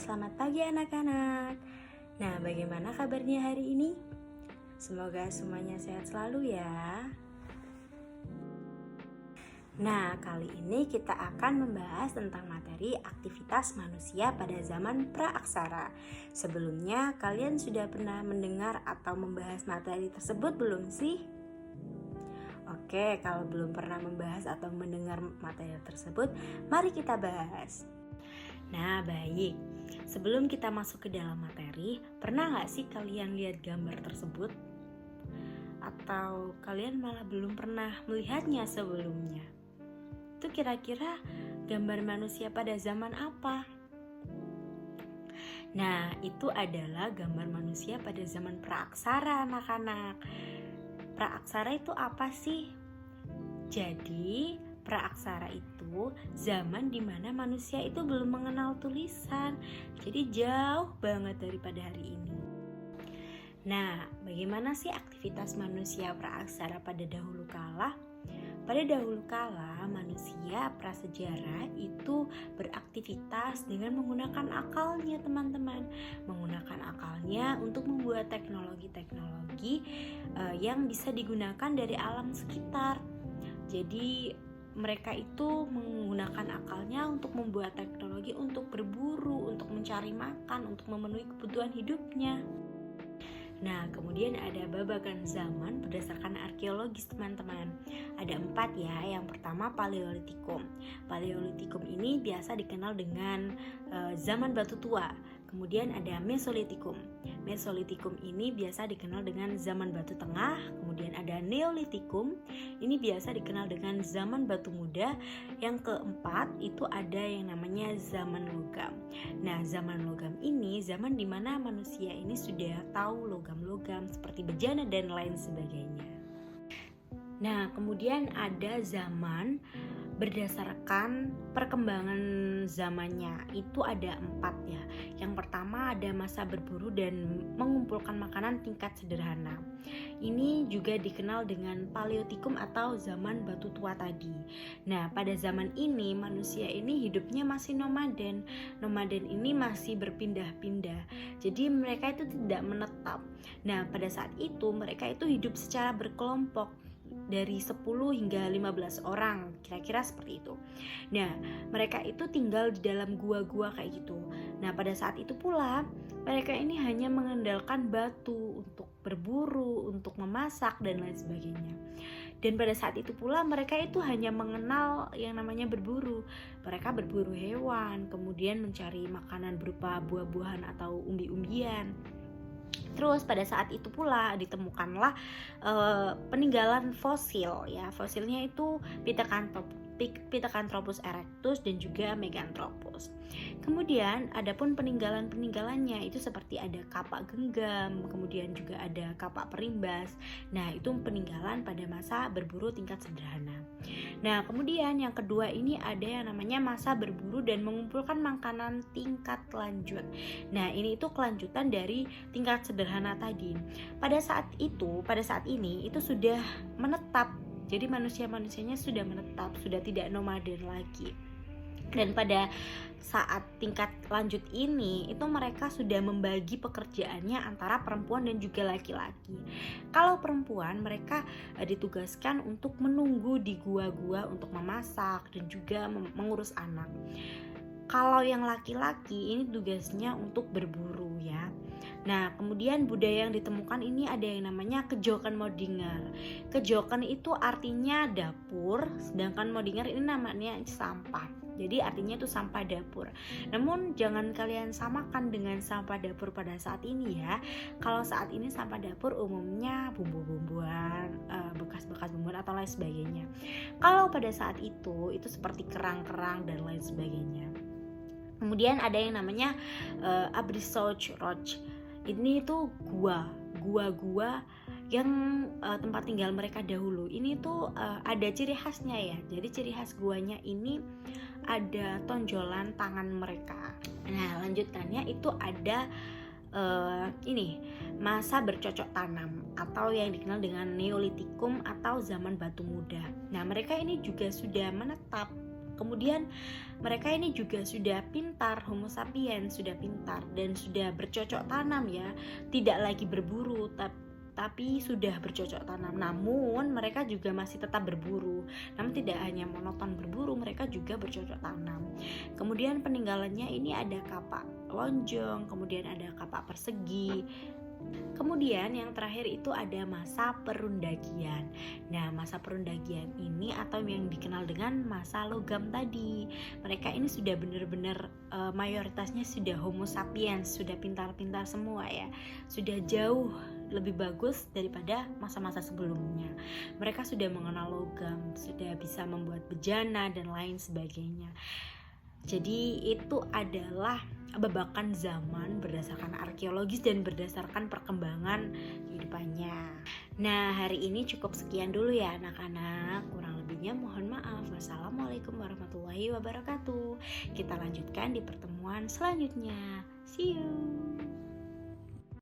selamat pagi anak-anak. Nah, bagaimana kabarnya hari ini? Semoga semuanya sehat selalu ya. Nah, kali ini kita akan membahas tentang materi aktivitas manusia pada zaman praaksara. Sebelumnya, kalian sudah pernah mendengar atau membahas materi tersebut belum sih? Oke, kalau belum pernah membahas atau mendengar materi tersebut, mari kita bahas. Nah, baik. Sebelum kita masuk ke dalam materi, pernah nggak sih kalian lihat gambar tersebut? Atau kalian malah belum pernah melihatnya sebelumnya? Itu kira-kira gambar manusia pada zaman apa? Nah, itu adalah gambar manusia pada zaman praaksara, anak-anak. Praaksara itu apa sih? Jadi, praaksara itu zaman dimana manusia itu belum mengenal tulisan. Jadi jauh banget daripada hari ini. Nah, bagaimana sih aktivitas manusia praaksara pada dahulu kala? Pada dahulu kala, manusia prasejarah itu beraktivitas dengan menggunakan akalnya, teman-teman. Menggunakan akalnya untuk membuat teknologi-teknologi yang bisa digunakan dari alam sekitar. Jadi mereka itu menggunakan akalnya untuk membuat teknologi untuk berburu, untuk mencari makan, untuk memenuhi kebutuhan hidupnya. Nah, kemudian ada babagan zaman berdasarkan arkeologis, teman-teman. Ada 4 ya. Yang pertama Paleolitikum. Paleolitikum ini biasa dikenal dengan zaman batu tua. Kemudian ada Mesolitikum. Mesolitikum ini biasa dikenal dengan zaman batu tengah. Kemudian ada Neolitikum. Ini biasa dikenal dengan zaman batu muda. Yang keempat itu ada yang namanya zaman logam. Nah, zaman logam ini zaman dimana manusia ini sudah tahu logam-logam seperti bejana dan lain sebagainya. Nah, kemudian ada zaman berdasarkan perkembangan zamannya, itu ada 4 ya. Yang pertama ada masa berburu dan mengumpulkan makanan tingkat sederhana. Ini juga dikenal dengan Paleotikum atau zaman batu tua tadi. Nah, pada zaman ini manusia ini hidupnya masih nomaden. Nomaden ini masih berpindah-pindah. Jadi mereka itu tidak menetap. Nah, pada saat itu mereka itu hidup secara berkelompok dari 10 hingga 15 orang, kira-kira seperti itu. Nah, mereka itu tinggal di dalam gua-gua kayak gitu. Nah, pada saat itu pula mereka ini hanya mengandalkan batu untuk berburu, untuk memasak dan lain sebagainya. Dan pada saat itu pula mereka itu hanya mengenal yang namanya berburu. Mereka berburu hewan, kemudian mencari makanan berupa buah-buahan atau umbi-umbian. Terus pada saat itu pula ditemukanlah peninggalan fosil ya. Fosilnya itu Pithecanthropus erectus dan juga Meganthropus. Kemudian adapun peninggalan-peninggalannya itu seperti ada kapak genggam, kemudian juga ada kapak perimbas. Nah, itu peninggalan pada masa berburu tingkat sederhana. Nah, kemudian yang kedua ini ada yang namanya masa berburu dan mengumpulkan makanan tingkat lanjut. Nah, ini itu kelanjutan dari tingkat sederhana tadi. Pada saat ini itu sudah menetap. Jadi manusia-manusianya sudah menetap, sudah tidak nomaden lagi. Dan pada saat tingkat lanjut ini, itu mereka sudah membagi pekerjaannya antara perempuan dan juga laki-laki. Kalau perempuan, mereka ditugaskan untuk menunggu di gua-gua untuk memasak dan juga mengurus anak. Kalau yang laki-laki ini tugasnya untuk berburu ya. Nah, kemudian budaya yang ditemukan ini ada yang namanya kejokan modingar. Kejokan itu artinya dapur, sedangkan modingar ini namanya sampah. Jadi artinya itu sampah dapur. Namun jangan kalian samakan dengan sampah dapur pada saat ini ya. Kalau saat ini sampah dapur umumnya bumbu-bumbuan, bekas-bekas bumbuan atau lain sebagainya. Kalau pada saat itu seperti kerang-kerang dan lain sebagainya. Kemudian ada yang namanya Abrisoch Roch. Ini tuh gua-gua yang tempat tinggal mereka dahulu. Ini tuh ada ciri khasnya ya. Jadi ciri khas guanya ini ada tonjolan tangan mereka. Nah, lanjutannya itu ada masa bercocok tanam atau yang dikenal dengan Neolitikum atau zaman batu muda. Nah, mereka ini juga sudah menetap. Kemudian mereka ini juga sudah pintar, Homo sapiens sudah pintar dan sudah bercocok tanam ya, tidak lagi berburu tapi sudah bercocok tanam. Namun mereka juga masih tetap berburu. Namun tidak hanya monoton berburu, mereka juga bercocok tanam. Kemudian peninggalannya ini ada kapak lonjong, kemudian ada kapak persegi. Kemudian yang terakhir itu ada masa perundagian. Nah, masa perundagian ini atau yang dikenal dengan masa logam tadi. Mereka ini sudah benar-benar mayoritasnya sudah Homo sapiens, sudah pintar-pintar semua ya. Sudah jauh lebih bagus daripada masa-masa sebelumnya. Mereka sudah mengenal logam, sudah bisa membuat bejana dan lain sebagainya. Jadi itu adalah babakan zaman berdasarkan arkeologis dan berdasarkan perkembangan kehidupannya. Nah, hari ini cukup sekian dulu ya anak-anak. Kurang lebihnya mohon maaf. Wassalamualaikum warahmatullahi wabarakatuh. Kita lanjutkan di pertemuan selanjutnya. See you.